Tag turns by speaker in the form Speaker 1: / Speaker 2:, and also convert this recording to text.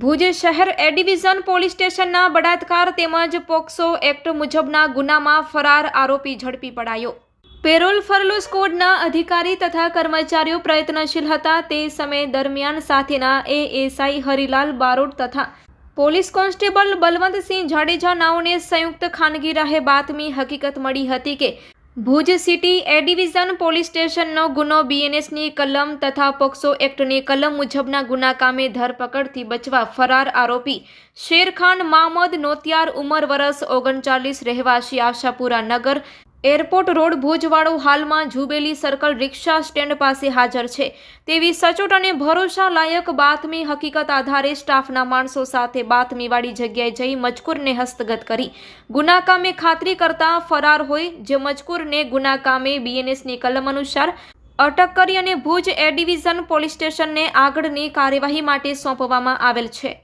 Speaker 1: ભુજ શહેર એ division police સ્ટેશનના બળાત્કાર તેમજ પોક્સો એક્ટ મુજબના ગુનામાં ફરાર આરોપી ઝડપી પડાયો। પેરોલ ફરલો સ્કોડના અધિકારી તથા કર્મચારીઓ પ્રયત્નશીલ હતા તે સમય દરમિયાન સાથેના એએસઆઈ હરિલાલ બારોટ તથા પોલીસ કોન્સ્ટેબલ બલવંતસિંહ જાડેજા નાઓને સંયુક્ત ખાનગી રાહે બાતમી હકીકત મળી હતી કે Bhuj city A division police સ્ટેશનનો ગુનો બીએનએસની કલમ તથા પોક્સો એક્ટની કલમ મુજબના ગુના કામે ધરપકડથી બચવા ફરાર આરોપી શેરખાન મામદ નોતિયાર ઉંમર વર્ષ 39 રહેવાસી આશાપુરા નગર એરપોર્ટ રોડ ભુજવાળો હાલમાં જુબેલી સર્કલ રિક્ષા સ્ટેન્ડ પાસે હાજર છે તેવી સચોટ અને ભરોસા લાયક બાતમી હકીકત આધારે સ્ટાફના માણસો સાથે બાતમીવાળી જગ્યાએ જઈ મજકૂરને હસ્તગત કરી ગુના કામે ખાતરી કરતા ફરાર હોય જે મજકૂરને ગુના કામે બીએનએસની કલમ અનુસાર અટક કરી અને ભુજ એ ડિવિઝન પોલીસ સ્ટેશનને આગળની કાર્યવાહી માટે સોંપવામાં આવેલ છે।